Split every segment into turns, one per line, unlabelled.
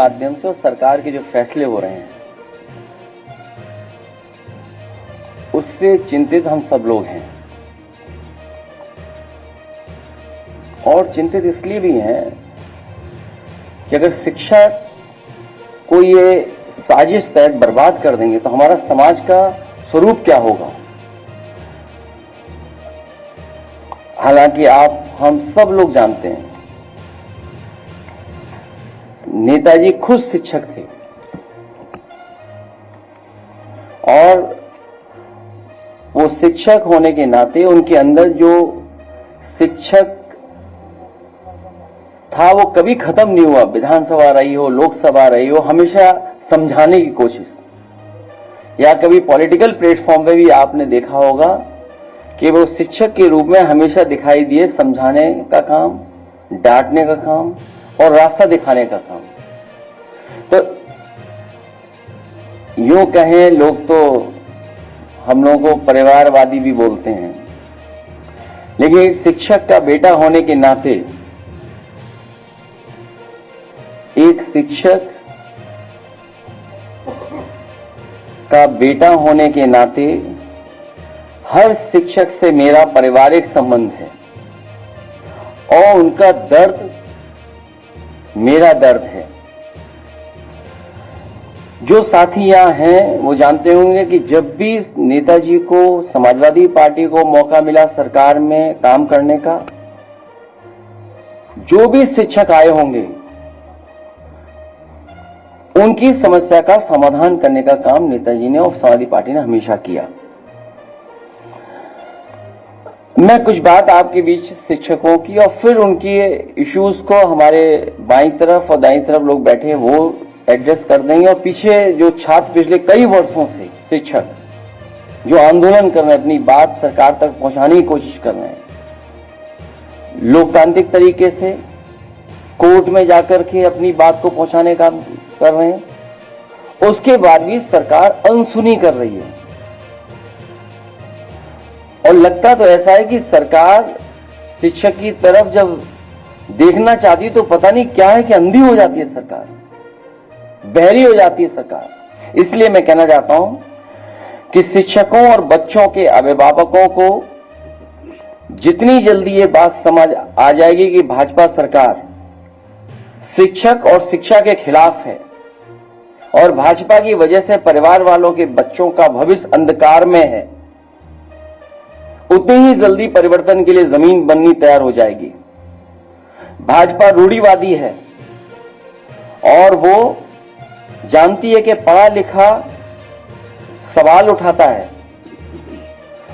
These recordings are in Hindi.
माध्यम से और सरकार के जो फैसले हो रहे हैं उससे चिंतित हम सब लोग हैं। और चिंतित इसलिए भी हैं कि अगर शिक्षा को ये साजिश तहत बर्बाद कर देंगे तो हमारा समाज का स्वरूप क्या होगा। हालांकि हम सब लोग जानते हैं नेताजी खुद शिक्षक थे और वो शिक्षक होने के नाते उनके अंदर जो शिक्षक था वो कभी खत्म नहीं हुआ। विधानसभा रही हो, लोकसभा रही हो, हमेशा समझाने की कोशिश, या कभी पॉलिटिकल प्लेटफॉर्म पे भी आपने देखा होगा कि वो शिक्षक के रूप में हमेशा दिखाई दिए, समझाने का काम, डांटने का काम और रास्ता दिखाने का काम। तो यूं कहें लोग तो हम लोगों को परिवारवादी भी बोलते हैं, लेकिन एक शिक्षक का बेटा होने के नाते, एक शिक्षक का बेटा होने के नाते हर शिक्षक से मेरा पारिवारिक संबंध है और उनका दर्द मेरा दर्द है। जो साथी यहां हैं वो जानते होंगे कि जब भी नेताजी को, समाजवादी पार्टी को मौका मिला सरकार में काम करने का, जो भी शिक्षक आए होंगे उनकी समस्या का समाधान करने का काम नेताजी ने और समाजवादी पार्टी ने हमेशा किया। मैं कुछ बात आपके बीच शिक्षकों की और फिर उनकी इश्यूज को हमारे बाईं तरफ और दाईं तरफ लोग बैठे हैं वो एड्रेस कर देंगे, और पीछे जो छात्र पिछले कई वर्षों से शिक्षक जो आंदोलन कर रहे हैं, अपनी बात सरकार तक पहुंचाने की कोशिश कर रहे हैं, लोकतांत्रिक तरीके से कोर्ट में जाकर के अपनी बात को पहुंचाने का कर रहे हैं, उसके बाद भी सरकार अनसुनी कर रही है। और लगता तो ऐसा है कि सरकार शिक्षक की तरफ जब देखना चाहती तो पता नहीं क्या है कि अंधी हो जाती है सरकार, बहरी हो जाती है सरकार। इसलिए मैं कहना चाहता हूं कि शिक्षकों और बच्चों के अभिभावकों को जितनी जल्दी ये बात समझ आ जाएगी कि भाजपा सरकार शिक्षक और शिक्षा के खिलाफ है और भाजपा की वजह से परिवार वालों के बच्चों का भविष्य अंधकार में है, उतनी ही जल्दी परिवर्तन के लिए जमीन बननी तैयार हो जाएगी। भाजपा रूढ़िवादी है और वो जानती है कि पढ़ा लिखा सवाल उठाता है,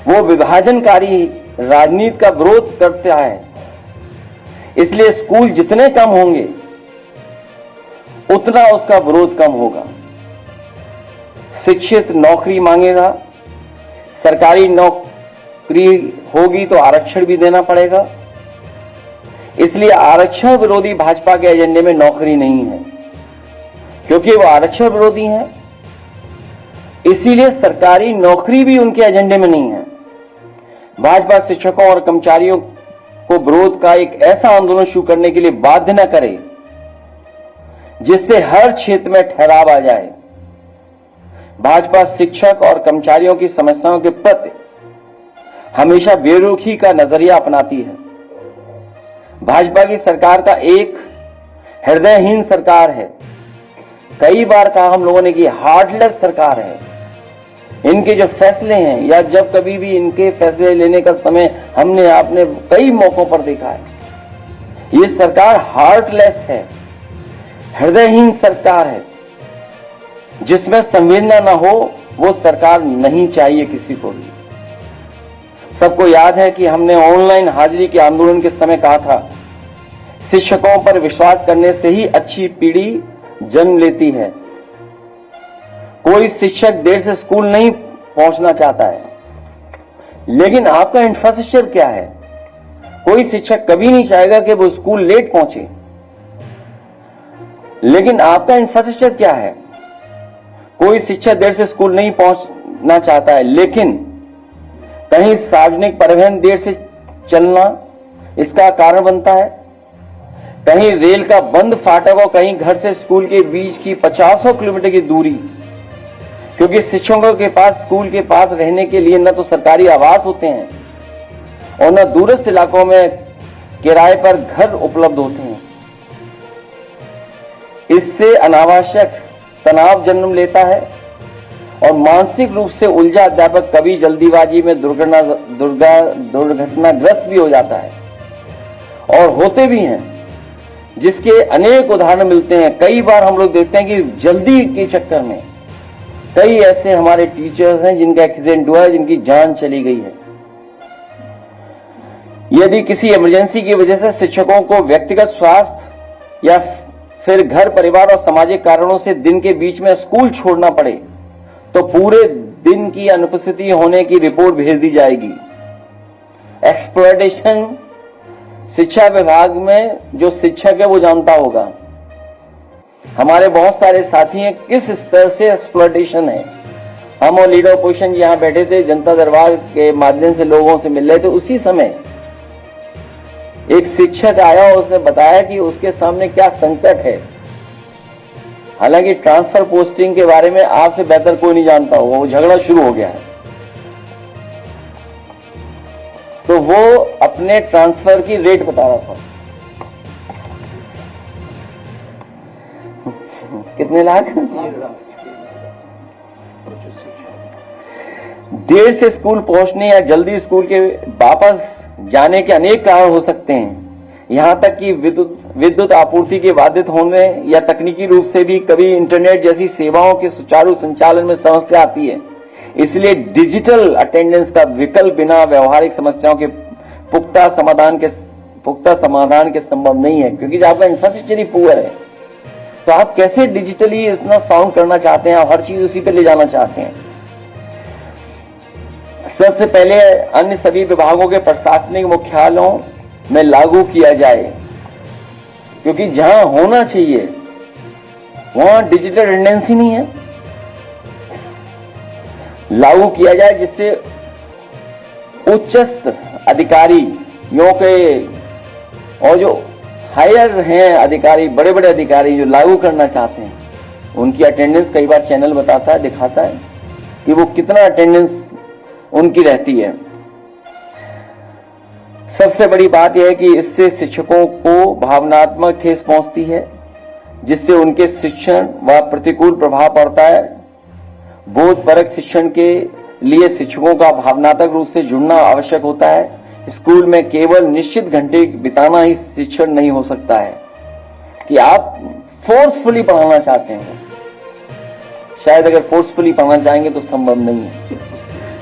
वो विभाजनकारी राजनीति का विरोध करता है। इसलिए स्कूल जितने कम होंगे उतना उसका विरोध कम होगा। शिक्षित नौकरी मांगेगा, सरकारी नौकरी होगी तो आरक्षण भी देना पड़ेगा। इसलिए आरक्षण विरोधी भाजपा के एजेंडे में नौकरी नहीं है, क्योंकि वो आरक्षण विरोधी हैं। इसीलिए सरकारी नौकरी भी उनके एजेंडे में नहीं है। भाजपा शिक्षकों और कर्मचारियों को विरोध का एक ऐसा आंदोलन शुरू करने के लिए बाध्य न करे जिससे हर क्षेत्र में ठहराव आ जाए। भाजपा शिक्षक और कर्मचारियों की समस्याओं के प्रति हमेशा बेरुखी का नजरिया अपनाती है। भाजपा की सरकार का एक हृदयहीन सरकार है। कई बार कहा हम लोगों ने कि हार्टलेस सरकार है। इनके जो फैसले हैं या जब कभी भी इनके फैसले लेने का समय हमने आपने कई मौकों पर देखा है, ये सरकार हार्टलेस है, हृदयहीन सरकार है। जिसमें संवेदना न हो वो सरकार नहीं चाहिए किसी को भी। सबको याद है कि हमने ऑनलाइन हाजिरी के आंदोलन के समय कहा था, शिक्षकों पर विश्वास करने से ही अच्छी पीढ़ी जन्म लेती है। कोई शिक्षक देर से स्कूल नहीं पहुंचना चाहता है, लेकिन आपका इंफ्रास्ट्रक्चर क्या है? कोई शिक्षक कभी नहीं चाहेगा कि वो स्कूल लेट पहुंचे, लेकिन आपका इंफ्रास्ट्रक्चर क्या है? कोई शिक्षक देर से स्कूल नहीं पहुंचना चाहता है, लेकिन कहीं सार्वजनिक परिवहन देर से चलना इसका कारण बनता है। कहीं रेल का बंद फाटक और कहीं घर से स्कूल के बीच की 50 किलोमीटर की दूरी, क्योंकि शिक्षकों के पास स्कूल के पास रहने के लिए न तो सरकारी आवास होते हैं और न दूरस्थ इलाकों में किराए पर घर उपलब्ध होते हैं। इससे अनावश्यक तनाव जन्म लेता है और मानसिक रूप से उलझा अध्यापक कभी जल्दीबाजी में दुर्घटनाग्रस्त भी हो जाता है और होते भी हैं, जिसके अनेक उदाहरण मिलते हैं। कई बार हम लोग देखते हैं कि जल्दी के चक्कर में कई ऐसे हमारे टीचर्स हैं जिनका एक्सीडेंट हुआ है, जिनकी जान चली गई है। यदि किसी इमरजेंसी की वजह से शिक्षकों को व्यक्तिगत स्वास्थ्य या फिर घर परिवार और सामाजिक कारणों से दिन के बीच में स्कूल छोड़ना पड़े तो पूरे दिन की अनुपस्थिति होने की रिपोर्ट भेज दी जाएगी। एक्सप्लॉयटेशन शिक्षा विभाग में जो शिक्षक है वो जानता होगा। हमारे बहुत सारे साथी हैं, किस स्तर से एक्सप्लॉयटेशन है। हम और लीडर ऑपोजिशन यहां बैठे थे, जनता दरबार के माध्यम से लोगों से मिल रहे थे। उसी समय एक शिक्षक आया और उसने बताया कि उसके सामने क्या संकट है। हालांकि ट्रांसफर पोस्टिंग के बारे में आपसे बेहतर कोई नहीं जानता होगा, वो झगड़ा शुरू हो गया है। तो वो अपने ट्रांसफर की रेट बता रहा था, कितने लाख? देर से स्कूल पहुंचने या जल्दी स्कूल के वापस जाने के अनेक कारण हो सकते हैं। यहां तक कि विद्युत आपूर्ति के बाधित होने या तकनीकी रूप से भी कभी इंटरनेट जैसी सेवाओं के सुचारू संचालन में समस्या आती है। इसलिए डिजिटल अटेंडेंस का विकल्प बिना व्यवहारिक समस्याओं के पुख्ता समाधान के संभव नहीं है, क्योंकि जब आपका इंफ्रास्ट्रक्चर ही पुअर है तो आप कैसे डिजिटली इतना साउंड करना चाहते हैं, आप हर चीज उसी पे ले जाना चाहते हैं। सबसे पहले अन्य सभी विभागों के प्रशासनिक मुख्यालयों में लागू किया जाए, क्योंकि जहां होना चाहिए वहां डिजिटल अटेंडेंस ही नहीं है। लागू किया जाए जिससे उच्चस्थ अधिकारियों के और जो हायर हैं अधिकारी, बड़े बड़े अधिकारी जो लागू करना चाहते हैं, उनकी अटेंडेंस कई बार चैनल बताता है, दिखाता है कि वो कितना अटेंडेंस उनकी रहती है। सबसे बड़ी बात यह है कि इससे शिक्षकों को भावनात्मक ठेस पहुंचती है, जिससे उनके शिक्षण व प्रतिकूल प्रभाव पड़ता है। बोधपरक शिक्षण के लिए शिक्षकों का भावनात्मक रूप से जुड़ना आवश्यक होता है। स्कूल में केवल निश्चित घंटे बिताना ही शिक्षण नहीं हो सकता है कि आप फोर्सफुली पढ़ाना चाहते हैं। शायद अगर फोर्सफुली पढ़ाना चाहेंगे तो संभव नहीं है।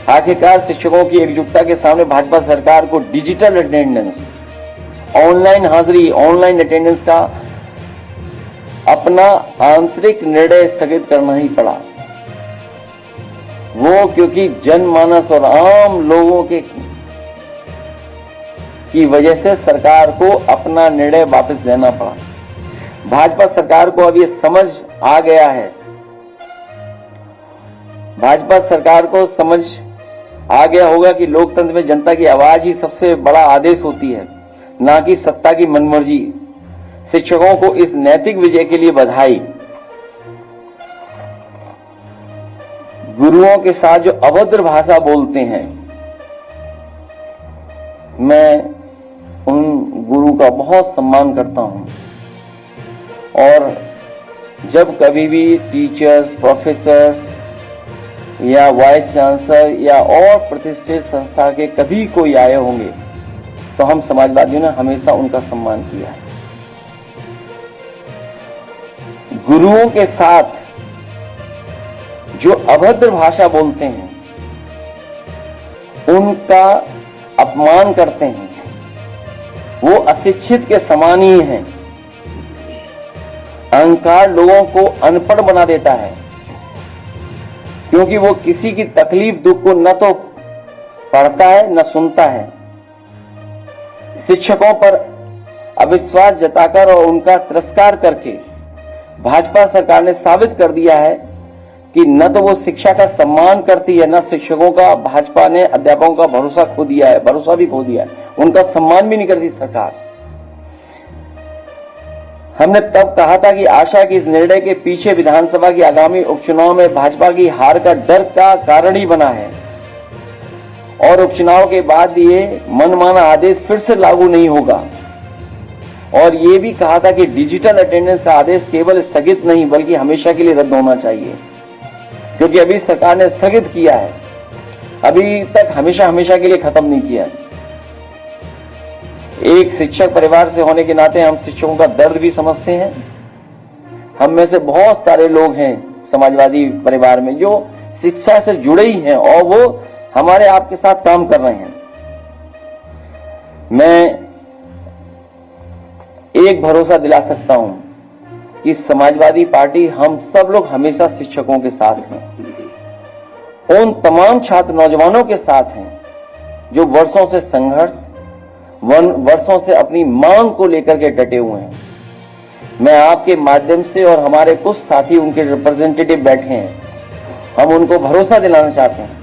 आखिरकार शिक्षकों की एकजुटता के सामने भाजपा सरकार को डिजिटल अटेंडेंस, ऑनलाइन हाजिरी, ऑनलाइन अटेंडेंस का अपना आंतरिक निर्णय स्थगित करना ही पड़ा। वो क्योंकि जनमानस और आम लोगों की वजह से सरकार को अपना निर्णय वापस लेना पड़ा। भाजपा सरकार को अब ये समझ आ गया है, भाजपा सरकार को समझ आ गया होगा कि लोकतंत्र में जनता की आवाज ही सबसे बड़ा आदेश होती है, ना कि सत्ता की मनमर्जी। शिक्षकों को इस नैतिक विजय के लिए बधाई। गुरुओं के साथ जो अभद्र भाषा बोलते हैं, मैं उन गुरु का बहुत सम्मान करता हूं और जब कभी भी टीचर्स, प्रोफेसर्स या वाइस चांसलर या और प्रतिष्ठित संस्था के कभी कोई आए होंगे तो हम समाजवादियों ने हमेशा उनका सम्मान किया है। गुरुओं के साथ जो अभद्र भाषा बोलते हैं, उनका अपमान करते हैं, वो अशिक्षित के समान ही हैं। अहंकार लोगों को अनपढ़ बना देता है, क्योंकि वो किसी की तकलीफ दुख को न तो पढ़ता है न सुनता है। शिक्षकों पर अविश्वास जताकर और उनका तिरस्कार करके भाजपा सरकार ने साबित कर दिया है कि न तो वो शिक्षा का सम्मान करती है, न शिक्षकों का। भाजपा ने अध्यापकों का भरोसा खो दिया है, भरोसा भी खो दिया है, उनका सम्मान भी नहीं करती सरकार। हमने तब कहा था कि आशा की इस निर्णय के पीछे विधानसभा की आगामी उपचुनाव में भाजपा की हार का डर का कारण ही बना है और उपचुनाव के बाद ये मनमाना आदेश फिर से लागू नहीं होगा। और ये भी कहा था कि डिजिटल अटेंडेंस का आदेश केवल स्थगित नहीं बल्कि हमेशा के लिए रद्द होना चाहिए, क्योंकि अभी सरकार ने स्थगित किया है, अभी तक हमेशा के लिए खत्म नहीं किया। एक शिक्षक परिवार से होने के नाते हम शिक्षकों का दर्द भी समझते हैं। हम में से बहुत सारे लोग हैं समाजवादी परिवार में जो शिक्षा से जुड़े ही हैं और वो हमारे आपके साथ काम कर रहे हैं। मैं एक भरोसा दिला सकता हूं कि समाजवादी पार्टी हम सब लोग हमेशा शिक्षकों के साथ हैं, उन तमाम छात्र नौजवानों के साथ हैं जो वर्षों से संघर्ष, वर्षों से अपनी मांग को लेकर के डटे हुए हैं। मैं आपके माध्यम से और हमारे कुछ साथी उनके रिप्रेजेंटेटिव बैठे हैं, हम उनको भरोसा दिलाना चाहते हैं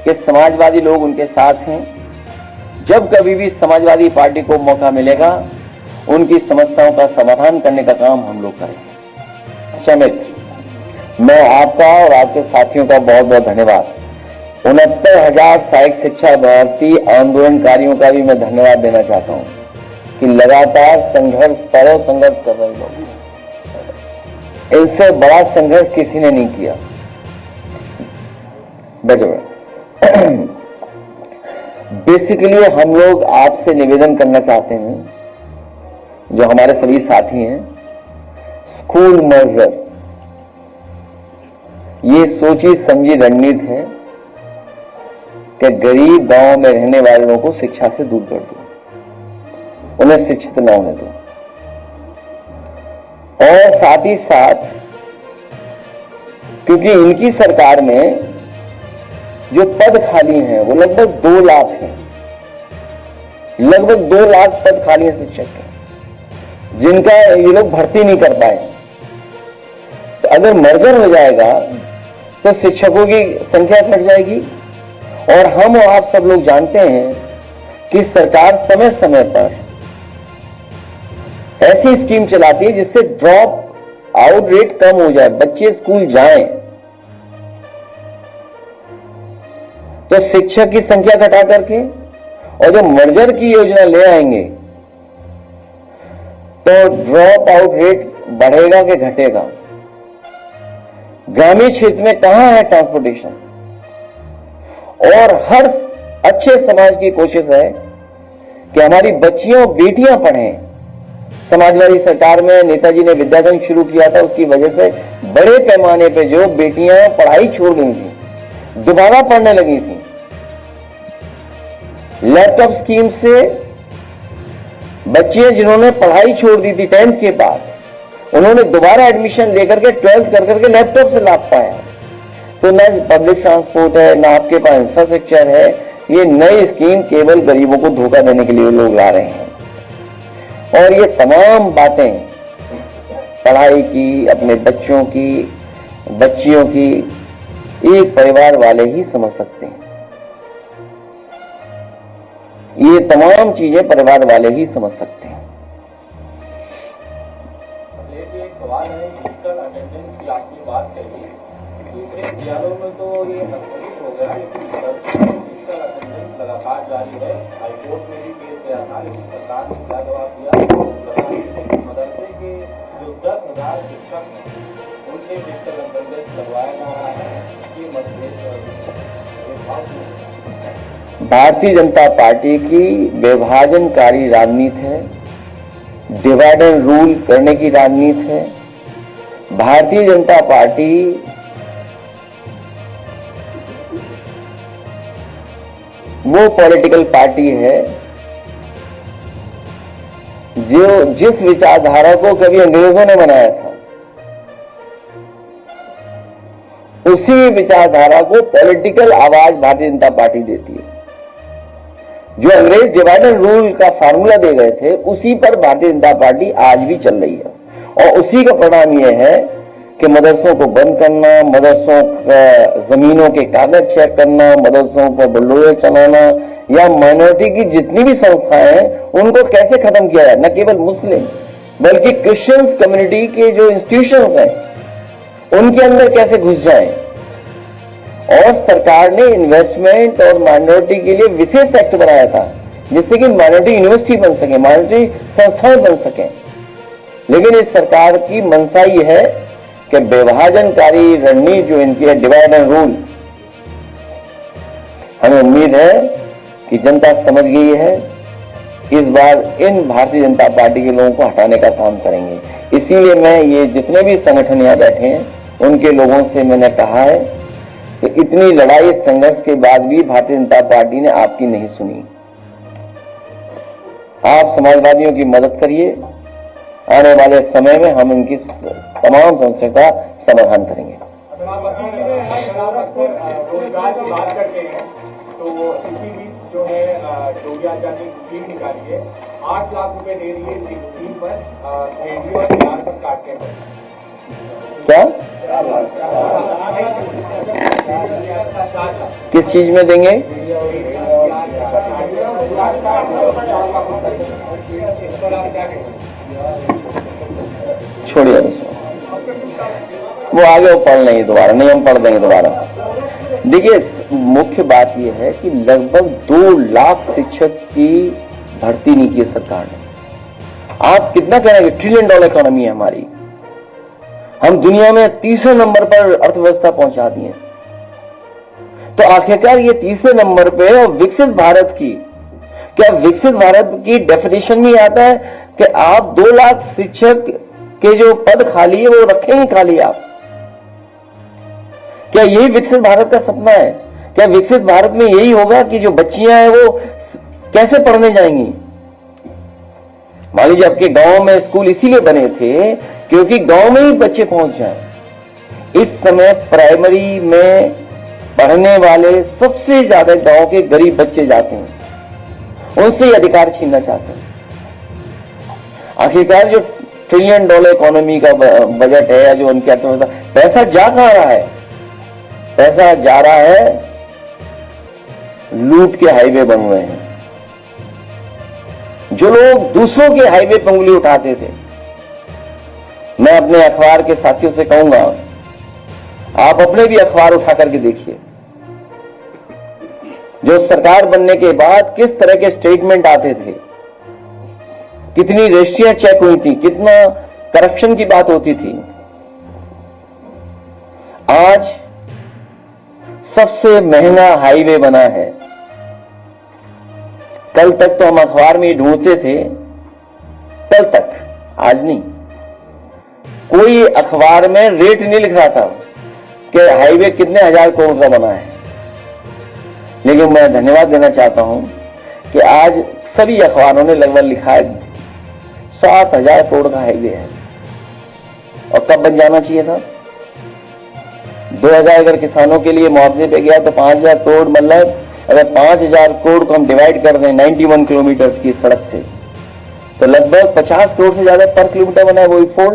कि समाजवादी लोग उनके साथ हैं। जब कभी भी समाजवादी पार्टी को मौका मिलेगा उनकी समस्याओं का समाधान करने का काम हम लोग करेंगे। समित, मैं आपका और आपके साथियों का बहुत बहुत धन्यवाद। 69,000 सहायक शिक्षा भर्ती आंदोलनकारियों का भी मैं धन्यवाद देना चाहता हूं कि लगातार संघर्ष कर रहे लोग, इससे बड़ा संघर्ष किसी ने नहीं किया। बेसिकली हम लोग आपसे निवेदन करना चाहते हैं, जो हमारे सभी साथी हैं, स्कूल मर्जर ये सोची समझी रणनीति है कि गरीब गांव में रहने वालों को शिक्षा से दूर कर दो, उन्हें शिक्षित न होने दो। और साथ ही साथ क्योंकि इनकी सरकार में जो पद खाली हैं वो लगभग 2 लाख हैं, लगभग 2 लाख पद खाली हैं शिक्षक के, जिनका ये लोग भर्ती नहीं कर पाए। तो अगर मर्जर हो जाएगा तो शिक्षकों की संख्या घट जाएगी। और हम और आप सब लोग जानते हैं कि सरकार समय समय पर ऐसी स्कीम चलाती है जिससे ड्रॉप आउट रेट कम हो जाए, बच्चे स्कूल जाएं। तो शिक्षक की संख्या घटा करके और जो मर्जर की योजना ले आएंगे तो ड्रॉप आउट रेट बढ़ेगा कि घटेगा? ग्रामीण क्षेत्र में कहां है ट्रांसपोर्टेशन? और हर अच्छे समाज की कोशिश है कि हमारी बच्चियों बेटियां पढ़ें। समाजवादी सरकार में नेताजी ने विद्याधन शुरू किया था, उसकी वजह से बड़े पैमाने पे जो बेटियां पढ़ाई छोड़ गई थी दोबारा पढ़ने लगी थी। लैपटॉप स्कीम से बच्चियां जिन्होंने पढ़ाई छोड़ दी थी 10th के बाद, उन्होंने दोबारा एडमिशन लेकर के 12th कर करके लैपटॉप से लाभ पाया। तो न पब्लिक ट्रांसपोर्ट है, ना आपके पास इंफ्रास्ट्रक्चर है। ये नई स्कीम केवल गरीबों को धोखा देने के लिए लोग ला रहे हैं। और ये तमाम बातें पढ़ाई की, अपने बच्चों की, बच्चियों की, एक परिवार वाले ही समझ सकते हैं। ये तमाम चीजें परिवार वाले ही समझ सकते हैं।
एक सवाल है, डिजिटल अटेंडेंस की आपने बात कही, दूसरे विद्यालयों में तो ये संशोधित हो गया, लेकिन डिजिटल अटेंडेंस लगातार जारी है। हाईकोर्ट में भी केस गया था, लेकिन सरकार ने क्या जवाब दिया? मदरसे के जो 10,000 शिक्षक हैं उनसे डिजिटल अटेंडेंस लगवाया जा रहा है। ये
भारतीय जनता पार्टी की विभाजनकारी राजनीति है, डिवाइड एंड रूल करने की राजनीति है। भारतीय जनता पार्टी वो पॉलिटिकल पार्टी है जो जिस विचारधारा को कभी अंग्रेजों ने बनाया था, उसी विचारधारा को पॉलिटिकल आवाज भारतीय जनता पार्टी देती है। जो अंग्रेज डिवाइड एंड रूल का फार्मूला दे गए थे, उसी पर भारतीय जनता पार्टी आज भी चल रही है। और उसी का परिणाम यह है कि मदरसों को बंद करना, मदरसों जमीनों के कागज चेक करना, मदरसों पर बुलडोजर चलाना, या माइनॉरिटी की जितनी भी संस्थाएं हैं उनको कैसे खत्म किया जाए। न केवल मुस्लिम, बल्कि क्रिश्चियंस कम्युनिटी के जो इंस्टीट्यूशंस हैं उनके अंदर कैसे घुस जाएं। और सरकार ने इन्वेस्टमेंट और माइनॉरिटी के लिए विशेष एक्ट बनाया था जिससे कि माइनॉरिटी यूनिवर्सिटी बन सके, माइनॉरिटी संस्थाएं बन सके। लेकिन इस सरकार की मंशा ये है कि विभाजनकारी रणनीति जो इनकी है, डिवाइड एंड रूल, हमें उम्मीद है कि जनता समझ गई है। इस बार इन भारतीय जनता पार्टी के लोगों को हटाने का काम करेंगे। इसीलिए मैं ये जितने भी संगठन यहां बैठे हैं उनके लोगों से मैंने कहा है कि इतनी लड़ाई संघर्ष के बाद भी भारतीय जनता पार्टी ने आपकी नहीं सुनी। आप समाजवादियों की मदद करिए, आने वाले समय में हम इनकी तमाम समस्या का समाधान करेंगे।
रोजगार की बात करते हैं तो इसी बीच जो है योगी आचार्य ने स्कीम निकाली है, 8 लाख रुपए दे रही है इस स्कीम पर रेडियो और बिहार पर काटने पर।
क्या किस चीज में देंगे? छोड़िए वो आगे वो पढ़ लेंगे दोबारा, नहीं हम पढ़ देंगे दोबारा। देखिए मुख्य बात यह है कि लगभग 2 लाख शिक्षक की भर्ती नहीं की सरकार ने। आप कितना कह रहे हैं? $1 ट्रिलियन इकोनॉमी है हमारी, हम दुनिया में तीसरे नंबर पर अर्थव्यवस्था पहुंचा दी है। तो आखिरकार ये तीसरे नंबर पे और विकसित भारत की, क्या विकसित भारत की डेफिनेशन में आता है कि आप 2 लाख शिक्षक के जो पद खाली है वो रखेंगे खाली आप? क्या यही विकसित भारत का सपना है? क्या विकसित भारत में यही होगा कि जो बच्चियां हैं वो कैसे पढ़ने जाएंगी? मान लीजिए आपके गांव में स्कूल इसीलिए बने थे क्योंकि गांव में ही बच्चे पहुंच जाएं। इस समय प्राइमरी में पढ़ने वाले सबसे ज्यादा गांव के गरीब बच्चे जाते हैं, उनसे ही अधिकार छीनना चाहते हैं। आखिरकार जो $1 ट्रिलियन इकोनॉमी का बजट है या जो उनकी अर्थव्यवस्था, पैसा जा कहां रहा है? पैसा जा रहा है लूट के हाईवे बन रहे हैं। जो लोग दूसरों के हाईवे पर उंगली उठाते थे, मैं अपने अखबार के साथियों से कहूंगा आप अपने भी अखबार उठा करके देखिए, जो सरकार बनने के बाद किस तरह के स्टेटमेंट आते थे, कितनी रजिस्ट्रियां चेक हुई थी, कितना करप्शन की बात होती थी। आज सबसे महंगा हाईवे बना है। कल तक तो हम अखबार में ढूंढते थे, कल तक, आज नहीं। कोई अखबार में रेट नहीं लिख रहा था कि हाईवे कितने हजार करोड़ का बना है। लेकिन मैं धन्यवाद देना चाहता हूं कि आज सभी अखबारों ने लगभग लिखा है 7,000 करोड़ का हाईवे है। और कब बन जाना चाहिए था? 2000 अगर किसानों के लिए मुआवजे पे गया तो 5,000 करोड़, मतलब अगर 5,000 करोड़ को हम डिवाइड कर दें 91 किलोमीटर की सड़क से, तो लगभग 50 करोड़ से ज्यादा पर किलोमीटर बना है। वही 4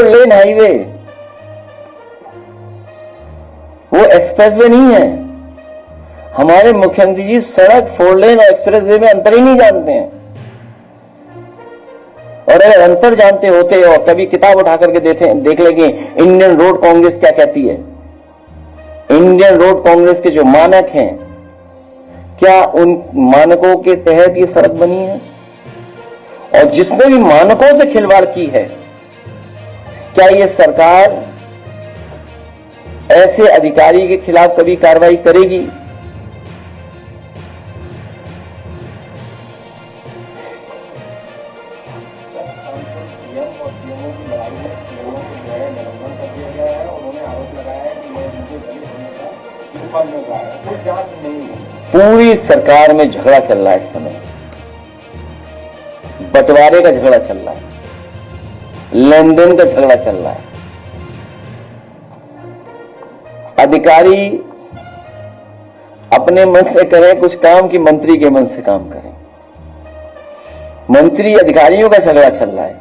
लेन हाईवे, वो एक्सप्रेसवे नहीं है। हमारे मुख्यमंत्री जी सड़क, 4 लेन और एक्सप्रेसवे में अंतर ही नहीं जानते हैं। और अगर अंतर जानते होते और कभी किताब उठा करके देख लेंगे इंडियन रोड कांग्रेस क्या कहती है। इंडियन रोड कांग्रेस के जो मानक हैं, क्या उन मानकों के तहत ये सड़क बनी है? और जिसने भी मानकों से खिलवाड़ की है, क्या ये सरकार ऐसे अधिकारी के खिलाफ कभी कार्रवाई करेगी? पूरी सरकार में झगड़ा चल रहा है इस समय, बंटवारे का झगड़ा चल रहा है, लेन देन का झगड़ा चल रहा है। अधिकारी अपने मन से करें कुछ काम कि मंत्री के मन से काम करें। मंत्री अधिकारियों का झगड़ा चल रहा है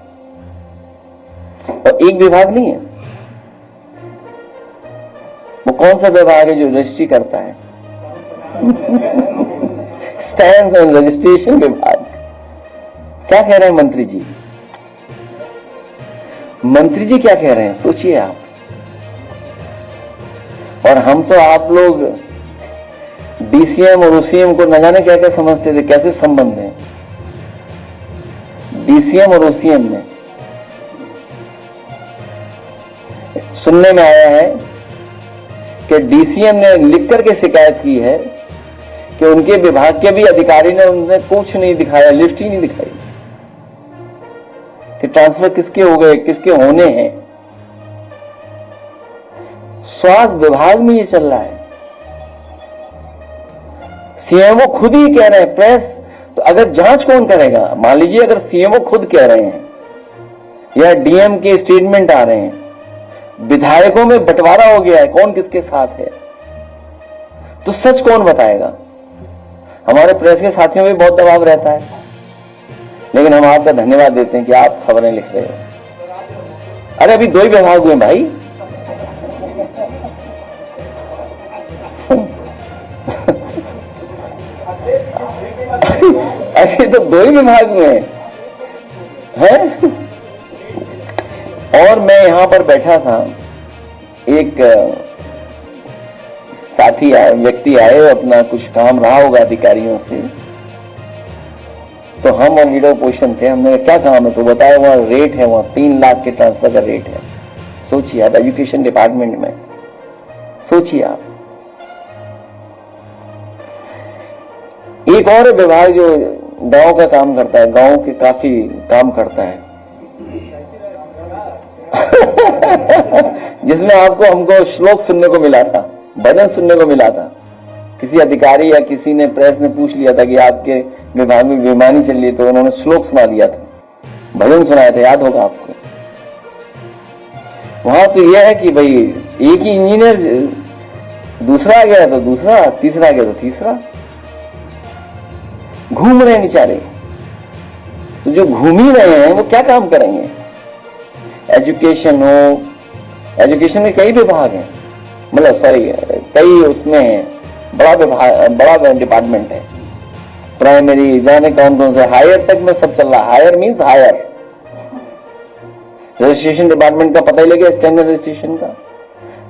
और एक विभाग नहीं है। वो कौन सा विभाग है जो रजिस्ट्री करता है? स्टैम्प्स एंड रजिस्ट्रेशन विभाग। क्या कह रहे हैं मंत्री जी? मंत्री जी क्या कह रहे हैं सोचिए आप। और हम तो आप लोग डीसीएम और ओसीएम को न जाने क्या क्या समझते थे, कैसे संबंध है डीसीएम और ओसीएम में। सुनने में आया है कि डीसीएम ने लिख करके शिकायत की है कि उनके विभाग के भी अधिकारी ने उन्हें कुछ नहीं दिखाया, लिस्ट ही नहीं दिखाई कि ट्रांसफर किसके हो गए, किसके होने हैं। स्वास्थ्य विभाग में ये चल रहा है। सीएमओ खुद ही कह रहे हैं, प्रेस तो अगर जांच कौन करेगा? मान लीजिए अगर सीएमओ खुद कह रहे हैं या डीएम के स्टेटमेंट आ रहे हैं, विधायकों में बंटवारा हो गया है कौन किसके साथ है, तो सच कौन बताएगा? हमारे प्रेस के साथियों में बहुत दबाव रहता है, लेकिन हम आपका धन्यवाद देते हैं कि आप खबरें लिख रहे हो। अरे अभी 2 ही विभाग हुए भाई। अभी तो 2 ही विभाग हुए हैं। और मैं यहां पर बैठा था, एक साथी आए, व्यक्ति आए, अपना कुछ काम रहा होगा अधिकारियों से, तो हम और लीडर पोजिशन थे। हमने क्या काम है तो बताया, वहां रेट है, वहां 3 लाख के ट्रांसफर का रेट है। सोचिए आप, एजुकेशन डिपार्टमेंट में सोचिए आप। एक और विभाग जो गांव का काम करता है, गांव के काफी काम करता है जिसमें हमको श्लोक सुनने को मिला था, भजन सुनने को मिला था। किसी अधिकारी या किसी ने, प्रेस ने पूछ लिया था कि आपके विभाग में बेईमानी चल रही है, तो उन्होंने श्लोक सुना दिया था, भजन सुनाया था, याद होगा आपको। वहां तो यह है कि भाई एक ही इंजीनियर, दूसरा आ गया तो दूसरा, तीसरा आ गया तो तीसरा, घूम रहे हैं बेचारे। तो जो घूम ही रहे हैं वो क्या काम करेंगे? एजुकेशन हो, एजुकेशन में कई विभाग हैं, मतलब सॉरी कई उसमें बड़ा विभाग, बड़ा डिपार्टमेंट है। प्राइमरी जाने कौन से, हायर तक में सब चल रहा है। Higher means higher. Registration department का पता ही लगे, स्टैंडर्ड रजिस्ट्रेशन का,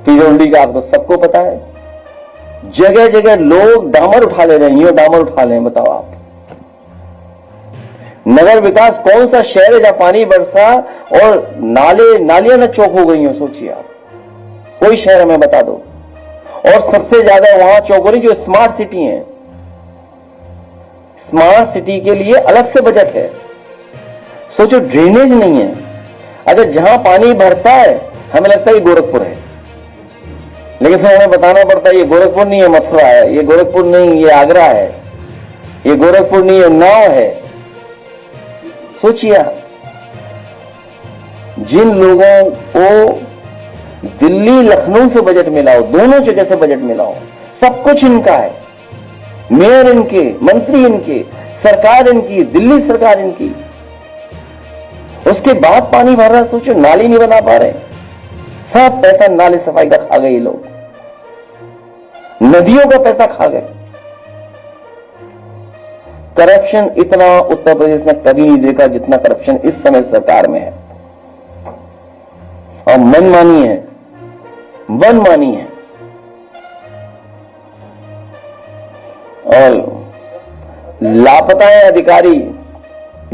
पीडब्ल्यूडी का आपको सबको पता है। जगह जगह लोग डामर उठा ले रहे हैं, यूं डामर उठा ले, बताओ आप। नगर विकास कौन सा शहर है जहां पानी बरसा और नालियां न चौक हो गई हो? सोचिए आप, कोई शहर हमें बता दो। और सबसे ज्यादा वहां चौक हो रही जो स्मार्ट सिटी है। स्मार्ट सिटी के लिए अलग से बजट है। सोचो, ड्रेनेज नहीं है। अगर जहां पानी भरता है हमें लगता है ये गोरखपुर है, लेकिन फिर हमें बताना पड़ता है ये गोरखपुर नहीं है, मथुरा है। ये गोरखपुर नहीं, ये आगरा है। ये गोरखपुर नहीं, ये उन्नाव है। सोचिए, जिन लोगों को दिल्ली लखनऊ से बजट मिला हो, दोनों जगह से बजट मिला हो, सब कुछ इनका है, मेयर इनके, मंत्री इनके, सरकार इनकी, दिल्ली सरकार इनकी, उसके बाद पानी भर रहा है। सोचो, नाली नहीं बना पा रहे, सब पैसा नाली सफाई का खा गए ये लोग, नदियों का पैसा खा गए। करप्शन इतना उत्तर प्रदेश ने कभी नहीं देखा जितना करप्शन इस समय सरकार में है। और मनमानी है, मनमानी है। और लापता है अधिकारी,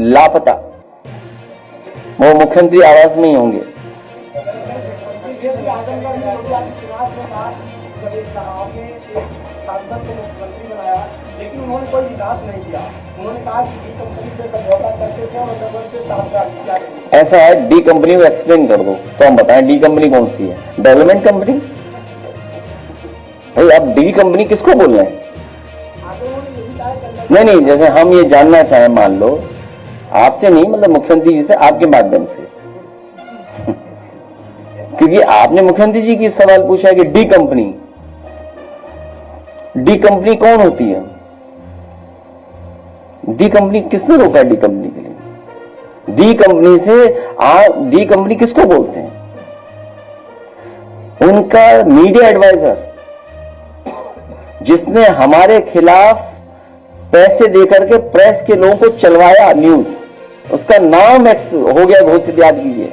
लापता। वो मुख्यमंत्री आवास में ही होंगे। लेकिन उन्होंने कोई विकास नहीं किया। उन्होंने कहा कि डी कंपनी से समझौता करके थे और से साझेदारी किया। ऐसा है, डी कंपनी को एक्सप्लेन कर दो तो हम बताएं डी कंपनी कौन सी है? Development company? भाई आप डी कंपनी किसको बोल रहे हैं? नहीं, जैसे हम ये जानना चाहें, मान लो आपसे नहीं, मतलब मुख्यमंत्री जी से, आपके माध्यम से क्योंकि आपने मुख्यमंत्री जी की सवाल पूछा है कि डी कंपनी कौन होती है? डी कंपनी किसने रोका? डी कंपनी के लिए डी कंपनी से डी कंपनी किसको बोलते हैं? उनका मीडिया एडवाइजर, जिसने हमारे खिलाफ पैसे देकर के प्रेस के लोगों को चलवाया न्यूज, उसका नाम हो गया घोषित, याद कीजिए,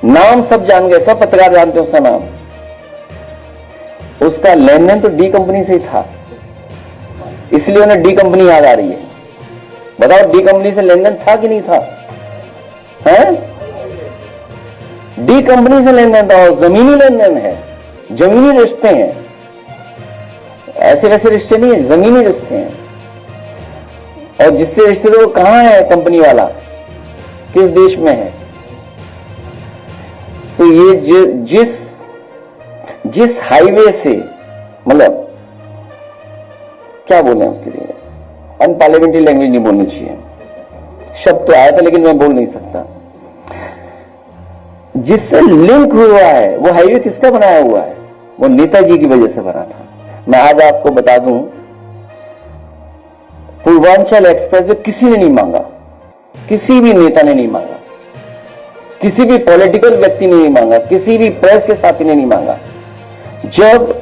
नाम सब जान गए, सब पत्रकार जानते हैं उसका नाम। उसका लेन देन तो डी कंपनी से ही था, इसलिए उन्हें डी कंपनी याद आ रही है। बताओ डी कंपनी से लेन देन था कि नहीं था? है डी कंपनी से लेन देन था, और जमीनी लेन देन है, जमीनी रिश्ते हैं, ऐसे वैसे रिश्ते नहीं है, जमीनी रिश्ते हैं। और जिससे रिश्ते तो वो कहां है कंपनी वाला, किस देश में है? तो ये जिस हाईवे से, मतलब क्या बोले उसके लिए, अनपार्लियामेंट्री लैंग्वेज नहीं बोलनी चाहिए, शब्द तो आया था लेकिन मैं बोल नहीं सकता, जिससे लिंक हुआ है, वो हाईवे किसका बनाया हुआ है? वो नेताजी की वजह से बना था। मैं आज आपको बता दूं, पूर्वांचल एक्सप्रेस वे किसी ने नहीं मांगा, किसी भी नेता ने नहीं मांगा, किसी भी पॉलिटिकल व्यक्ति ने नहीं मांगा, किसी भी प्रेस के साथी ने नहीं मांगा। जब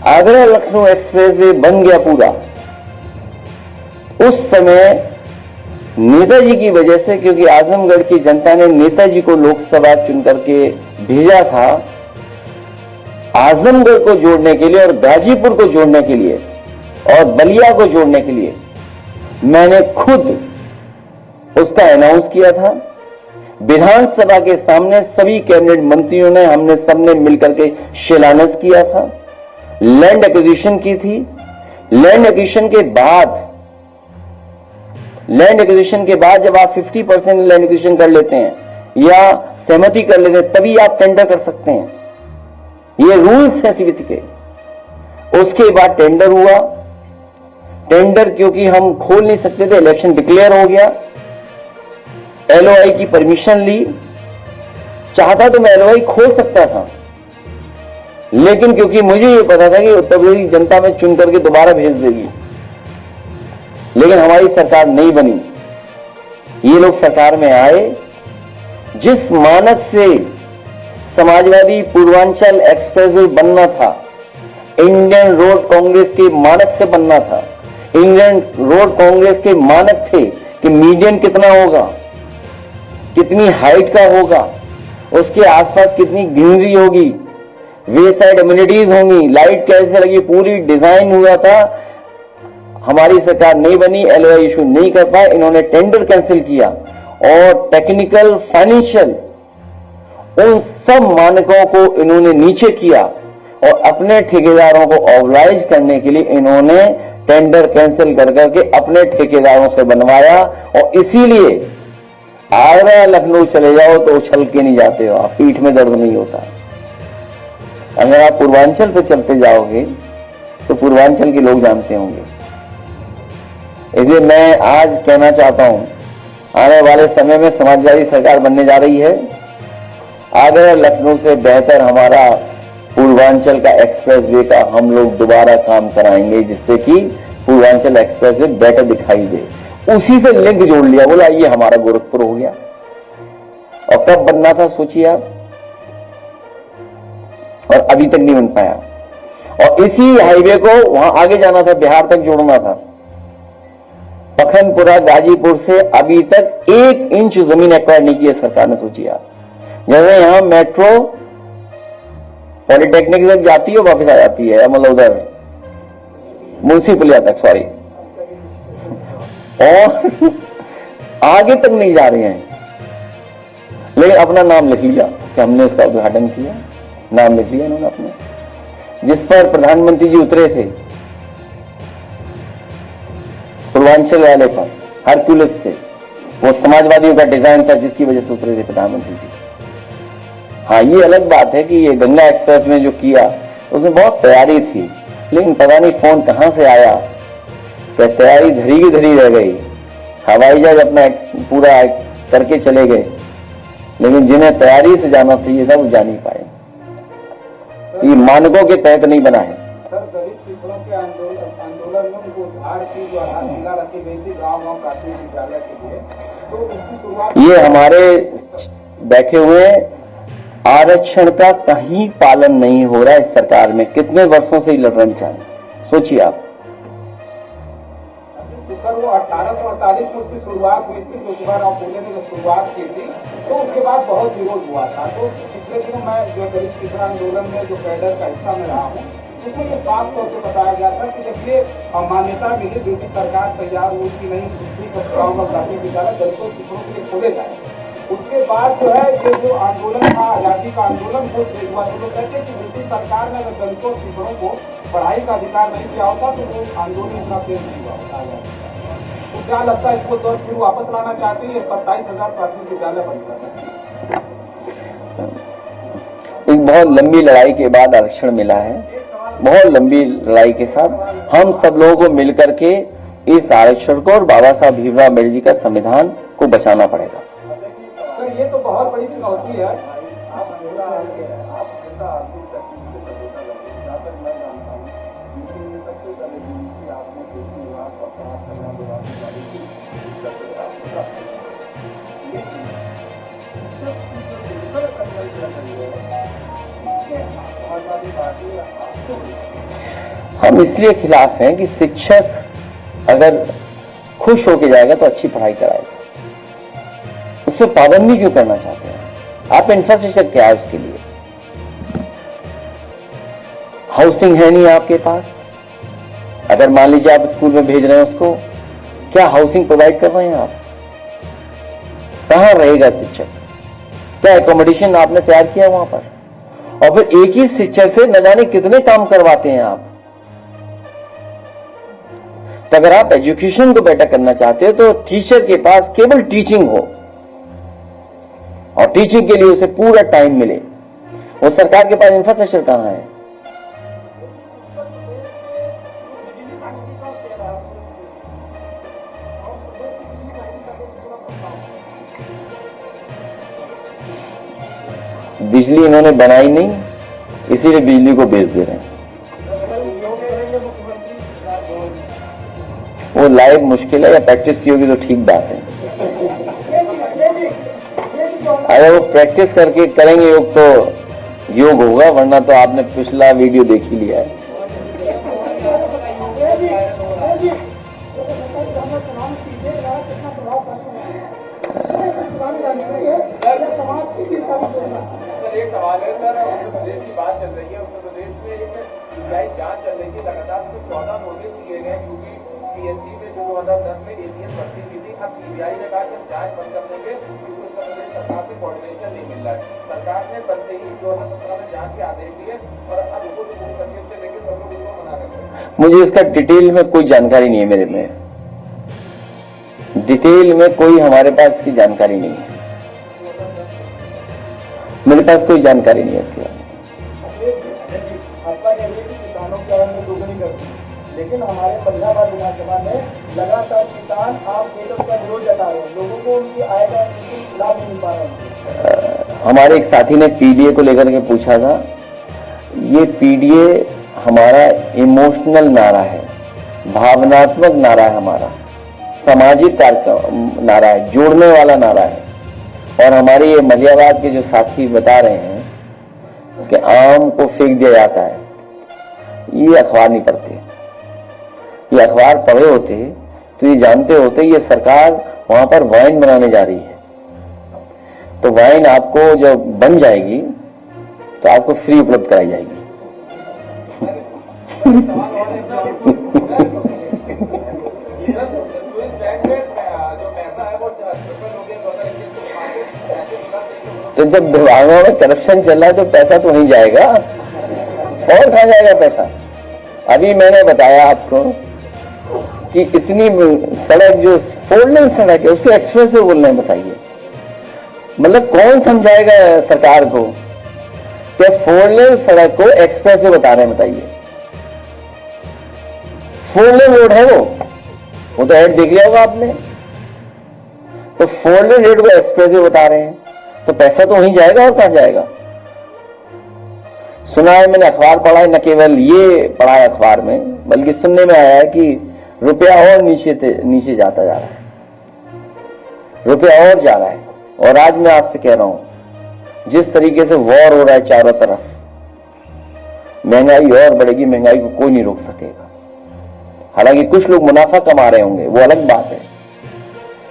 आगरा लखनऊ एक्सप्रेस वे बन गया पूरा, उस समय नेताजी की वजह से, क्योंकि आजमगढ़ की जनता ने नेताजी को लोकसभा चुन करके भेजा था आजमगढ़ को जोड़ने के लिए और गाजीपुर को जोड़ने के लिए और बलिया को जोड़ने के लिए, मैंने खुद उसका अनाउंस किया था विधानसभा के सामने। सभी कैबिनेट मंत्रियों ने, हमने सबने मिलकर के शिलान्यास किया था, लैंड एक्विजिशन की थी। लैंड एक्विजिशन के बाद जब आप 50% लैंड एक्विजिशन कर लेते हैं या सहमति कर लेते हैं, तभी आप टेंडर कर सकते हैं, ये रूल्स हैं सीबीसी के। उसके बाद टेंडर हुआ, टेंडर क्योंकि हम खोल नहीं सकते थे, इलेक्शन डिक्लेयर हो गया, एलओआई की परमिशन ली, चाहता तो मैं एलओआई खोल सकता था, लेकिन क्योंकि मुझे ये पता था कि उत्तर प्रदेश की जनता में चुन करके दोबारा भेज देगी, लेकिन हमारी सरकार नहीं बनी। ये लोग सरकार में आए, जिस मानक से समाजवादी पूर्वांचल एक्सप्रेसवे बनना था, इंडियन रोड कांग्रेस के मानक से बनना था। इंडियन रोड कांग्रेस के मानक थे कि मीडियन कितना होगा, कितनी हाइट का होगा, उसके आसपास कितनी ग्रीनरी होगी, वे साइड एमिनिटीज होंगी, लाइट कैसे लगी, पूरी डिजाइन हुआ था। हमारी सरकार नहीं बनी, एलओआई इशू नहीं कर पाए, इन्होंने टेंडर कैंसिल किया और टेक्निकल फाइनेंशियल उन सब मानकों को इन्होंने नीचे किया और अपने ठेकेदारों को ऑब्लाइज करने के लिए इन्होंने टेंडर कैंसिल कर करके अपने ठेकेदारों से बनवाया। और इसीलिए आगरा लखनऊ चले जाओ तो उछल के नहीं जाते हो, आप पीठ में दर्द नहीं होता। अगर आप पूर्वांचल पे चलते जाओगे तो पूर्वांचल के लोग जानते होंगे। इसलिए मैं आज कहना चाहता हूं, आने वाले समय में समाजवादी सरकार बनने जा रही है, आगरा लखनऊ से बेहतर हमारा पूर्वांचल का एक्सप्रेसवे का हम लोग दोबारा काम कराएंगे, जिससे कि पूर्वांचल एक्सप्रेसवे बेटर दिखाई दे। उसी से लिंक जोड़ लिया, बोला ये हमारा गोरखपुर हो गया। और कब बनना था सोचिए आप, और अभी तक नहीं बन पाया। और इसी हाईवे को वहां आगे जाना था, बिहार तक जोड़ना था। पखनपुरा गाजीपुर से अभी तक 1 इंच जमीन एक्वायर नहीं की है सरकार ने, सोचिए आप। जैसे यहां मेट्रो पॉलिटेक्निक तक जाती है, वापस आ जाती है, मतलब उधर मुंशीपुलिया तक, सॉरी, और आगे तक नहीं जा रहे हैं। लेकिन अपना नाम लिख लिया कि हमने इसका उद्घाटन किया, नाम लिख लिया इन्होंने अपने, जिस पर प्रधानमंत्री जी उतरे थे पूर्वांचल वाले पर हरक्यूलिस से। वो समाजवादियों का डिजाइन था जिसकी वजह से उतरे थे प्रधानमंत्री जी। हाँ, ये अलग बात है कि ये गंगा एक्सप्रेस में जो किया उसमें बहुत तैयारी थी, लेकिन पता नहीं फोन कहां से आया, तो तैयारी धरी की धरी रह गई। हवाई जहाज अपना पूरा करके चले गए, लेकिन जिन्हें तैयारी से जाना चाहिए था वो जा नहीं पाए। ये मानकों के तहत नहीं बना है।
सर, दलित पिछड़ों के आंदोलन में उनको उधार की जो आधारशिला रखी गई थी गाँव प्राथमिक विद्यालय के लिए, तो उसकी शुरुआत
ये हमारे बैठे हुए आरक्षण का कहीं पालन नहीं हो रहा है इस सरकार में। कितने वर्षों से ही लड़ रहे हैं, सोचिए आप।
सर वो 1848 में उसकी शुरुआत हुई थी, जो कुमार राव फूले ने जब शुरुआत की थी तो उसके बाद बहुत विरोध हुआ था। तो पिछले दिनों मैं जो दलित किसान आंदोलन में जो कैडर का हिस्सा में रहा हूँ, उसमें ये साफ तौर पर बताया गया था कि जब ये मान्यता मिली, ब्रिटिश सरकार तैयार हुई कि नहीं दूसरी कक्षाओं में प्राथमिक विद्यालय दलितों शिक्षकों के लिए खोले जाए, उसके बाद जो है ये जो आंदोलन था, आजादी का आंदोलन वो तेज हुआ। तो लोग कहते हैं कि ब्रिटिश सरकार ने अगर दलितों शिक्षकों को पढ़ाई का अधिकार नहीं दिया होता तो वो आंदोलन इतना तेज नहीं हुआ होता आजादी का। तो क्या लगता है इसको दौर फिर वापस लाना चाहते हैं? 27,000 प्राथमिक विद्यालय बन जाता है।
एक बहुत लंबी लड़ाई के बाद आरक्षण मिला है। बहुत लंबी लड़ाई के साथ हम सब लोगों को मिलकर के इस आरक्षण को और बाबा साहब भीमराव अम्बेडकर जी का संविधान को बचाना पड़ेगा।
सर ये तो बहुत बड़ी चुनौती है।
हम इसलिए खिलाफ हैं कि शिक्षक अगर खुश होके जाएगा तो अच्छी पढ़ाई कराएगा, उस पर पाबंदी क्यों करना चाहते हैं आप? इंफ्रास्ट्रक्चर क्या है उसके लिए? हाउसिंग है नहीं आपके पास। अगर मान लीजिए आप स्कूल में भेज रहे हैं उसको, क्या हाउसिंग प्रोवाइड कर रहे हैं आप? कहां रहेगा शिक्षक? क्या एकोमोडेशन आपने तैयार किया वहां पर? और फिर एक ही शिक्षक से न जाने कितने काम करवाते हैं आप। तो अगर आप एजुकेशन को बेटर करना चाहते हो तो टीचर के पास केवल टीचिंग हो और टीचिंग के लिए उसे पूरा टाइम मिले। वो सरकार के पास इंफ्रास्ट्रक्चर कहां है? बिजली इन्होंने बनाई नहीं, इसीलिए बिजली को बेच दे रहे हैं। वो लाइव मुश्किल है, या प्रैक्टिस की होगी तो ठीक बात है। अगर वो प्रैक्टिस करके करेंगे योग तो योग होगा, वरना तो आपने पिछला वीडियो देख ही लिया है।
एक सवाल है सर, उत्तर प्रदेश की बात चल रही है। उत्तर प्रदेश में एक सीबीआई जांच चल रही है, लगातार 14 नोटिस दिए गए यूपी पीएससी में जो 2010 में एटीएस भर्ती की थी। अब सीबीआई ने कहा कि जांच बंद कर देंगे क्योंकि उत्तर प्रदेश सरकार से कोऑर्डिनेशन नहीं मिल रहा है। सरकार ने बनते ही 2017 में जांच के आदेश दिए और अब उसको सुप्रीम कोर्ट से लेकर सब लोग इसको मना करते हैं।
मुझे इसका डिटेल में कोई जानकारी नहीं है, मेरे में डिटेल में कोई हमारे पास इसकी जानकारी नहीं है। मेरे पास कोई जानकारी नहीं है इसके बारे में।
आपका कहना है कि किसानों की आय में दोगुनी कर दी, लेकिन हमारे फरीदाबाद विधानसभा में लगातार किसान आप केंद्र का विरोध जता रहे हैं, लोगों को उनकी आय का लाभ नहीं मिल पा रहा है।
हमारे एक साथी ने पीडीए को लेकर के पूछा था। ये पीडीए हमारा इमोशनल नारा है, भावनात्मक नारा है, हमारा सामाजिक कार्यक्रम नारा है, जोड़ने वाला नारा है। और हमारे ये मलियाबाद के जो साथी बता रहे हैं कि आम को फेंक दिया जाता है, ये अखबार नहीं पढ़ते। ये अखबार पढ़े होते तो ये जानते होते ये सरकार वहां पर वाइन बनाने जा रही है। तो वाइन आपको जब बन जाएगी तो आपको फ्री उपलब्ध कराई जाएगी। तो जब विभागों में करप्शन चल रहा है तो पैसा तो वहीं जाएगा, और कहां जाएगा पैसा? अभी मैंने बताया आपको कि इतनी सड़क जो 4 लेन सड़क है उसको एक्सप्रेस वे बोलना है, बताइए। मतलब कौन समझाएगा सरकार को कि 4 लेन सड़क को एक्सप्रेस वे बता रहे हैं? बताइए। 4 लेन रोड है वो तो ऐड देख लिया होगा आपने। तो 4 लेन रोड को एक्सप्रेस वे बता रहे हैं तो पैसा तो वहीं जाएगा, और कहां जाएगा? सुना है, मैंने अखबार पढ़ा है, न केवल ये पढ़ा है अखबार में, बल्कि सुनने में आया है कि रुपया और नीचे जाता जा रहा है, रुपया और जा रहा है। और आज मैं आपसे कह रहा हूं, जिस तरीके से वॉर हो रहा है चारों तरफ, महंगाई और बढ़ेगी, महंगाई को कोई नहीं रोक सकेगा। हालांकि कुछ लोग मुनाफा कमा रहे होंगे, वो अलग बात है,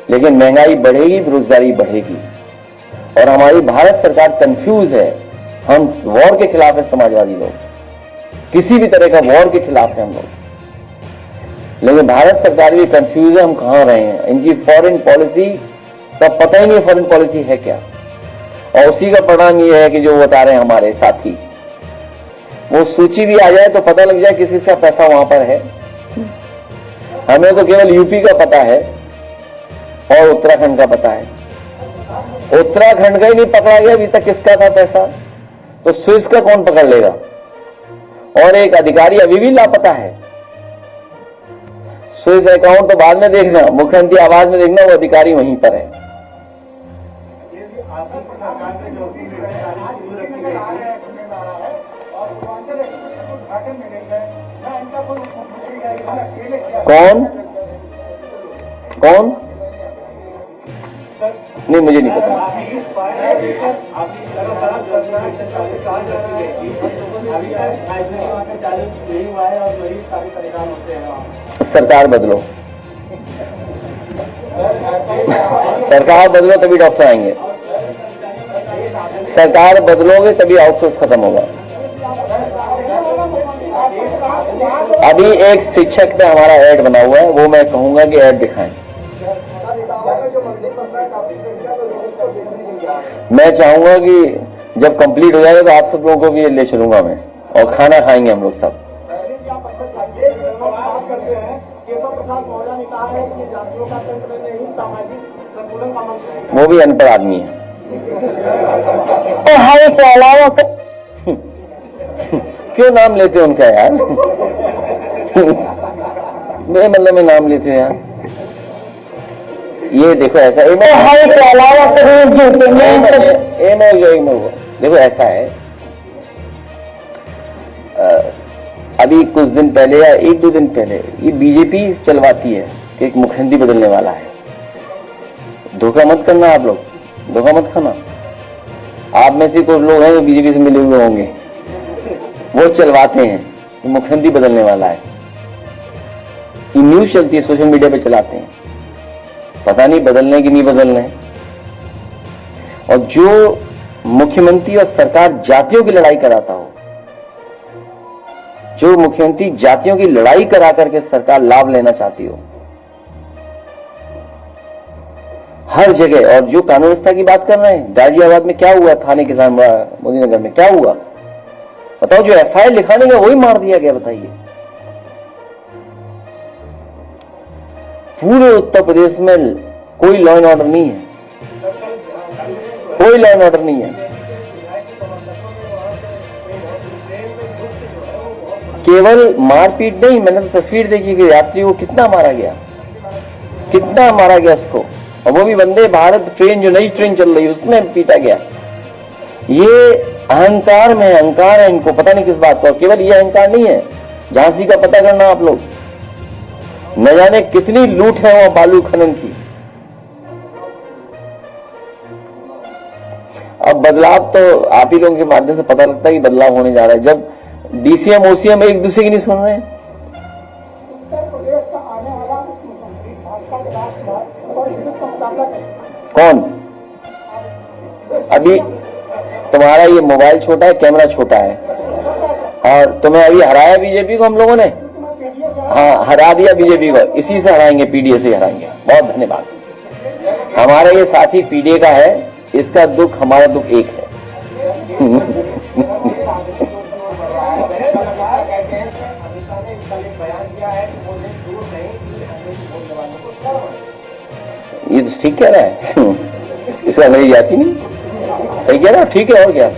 लेकिन महंगाई बढ़ेगी, बेरोजगारी बढ़ेगी। और हमारी भारत सरकार कंफ्यूज है। हम वॉर के खिलाफ है, समाजवादी लोग किसी भी तरह का वॉर के खिलाफ है हम लोग, लेकिन भारत सरकार भी कंफ्यूज है हम कहां रहे हैं। इनकी फॉरेन पॉलिसी का पता ही नहीं फॉरेन पॉलिसी है क्या, और उसी का परिणाम ये है कि जो बता रहे हैं हमारे साथी, वो सूची भी आ जाए तो पता लग जाए किसी का पैसा वहां पर है। हमें तो केवल यूपी का पता है और उत्तराखंड का पता है। उत्तराखंड का ही नहीं पकड़ा गया अभी तक किसका था पैसा, तो स्विस का कौन पकड़ लेगा। और एक अधिकारी अभी भी लापता है। स्विस अकाउंट तो बाद में देखना, मुख्यमंत्री आवास में देखना, वो अधिकारी वहीं पर है। कौन कौन नहीं, मुझे नहीं पता। सरकार बदलो, सरकार बदलो तभी डॉक्टर आएंगे। सरकार बदलोगे तभी आउटसोर्स खत्म होगा। अभी एक शिक्षक पे हमारा ऐड बना हुआ है, वो मैं कहूंगा कि ऐड दिखाएं। मैं चाहूंगा कि जब कंप्लीट हो जाएगा तो आप सब लोगों को भी ले चलूंगा मैं, और खाना खाएंगे हम लोग सब। वो भी अनपढ़ आदमी है। के अलावा क्यों नाम लेते हो उनका यार? मेरे मतलब में नाम लेते हो यार। ये देखो ऐसा के अलावा देखो ऐसा है, अभी कुछ दिन पहले या एक दो दिन पहले ये बीजेपी चलवाती है कि एक मुख्यमंत्री बदलने वाला है। धोखा मत करना आप लोग, धोखा मत खाना। आप में से कुछ लोग हैं जो बीजेपी से मिले हुए होंगे, वो चलवाते हैं कि मुख्यमंत्री बदलने वाला है। ये न्यूज चलती है, सोशल मीडिया पे चलाते हैं, पता नहीं बदलने की नहीं बदलने। और जो मुख्यमंत्री और सरकार जातियों की लड़ाई कराता हो, जो मुख्यमंत्री जातियों की लड़ाई करा करके सरकार लाभ लेना चाहती हो हर जगह, और जो कानून व्यवस्था की बात कर रहे हैं, गाजियाबाद में क्या हुआ, थाने के सामने मोदीनगर में क्या हुआ बताओ। जो एफआईआर लिखाने का वही मार दिया गया, बताइए। पूरे उत्तर प्रदेश में कोई लॉ एंड ऑर्डर नहीं है, कोई लॉ एंड ऑर्डर नहीं है। केवल मारपीट नहीं, मैंने तो तस्वीर देखी कि यात्री को कितना मारा गया, कितना मारा गया उसको, और वो भी वंदे भारत ट्रेन, जो नई ट्रेन चल रही है उसमें पीटा गया। ये अहंकार में अहंकार है इनको, पता नहीं किस बात का। केवल ये अहंकार नहीं है, झांसी का पता करना आप लोग, न जाने कितनी लूट है वहां बालू खनन की। अब बदलाव तो आप ही लोगों के माध्यम से पता लगता है कि बदलाव होने जा रहा है, जब डीसीएम ओसीएम एक दूसरे की नहीं सुन रहे हैं। कौन? अभी तुम्हारा ये मोबाइल छोटा है, कैमरा छोटा है, और तुम्हें अभी हराया बीजेपी को हम लोगों ने। हाँ, हरा दिया बीजेपी को, इसी से हराएंगे, पीडीए से हराएंगे। बहुत धन्यवाद। हमारा ये साथी पीडीए का है, इसका दुख हमारा दुख एक है। ये तो ठीक कह रहा है। इसका अंग्रेजी आती नहीं, सही कह रहा है, ठीक है और क्या।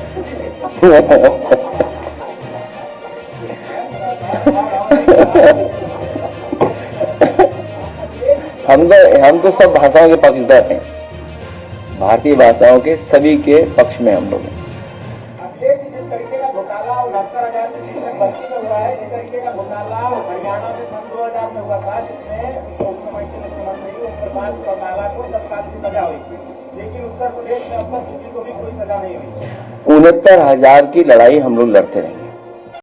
हम तो सब भाषाओं के पक्षधर हैं, भारतीय भाषाओं के सभी के पक्ष में हम लोग हैं।
लेकिन उत्तर प्रदेश में अब तक किसी को भी कोई सजा नहीं हुई।
69,000 की लड़ाई हम लोग लड़ते रहेंगे।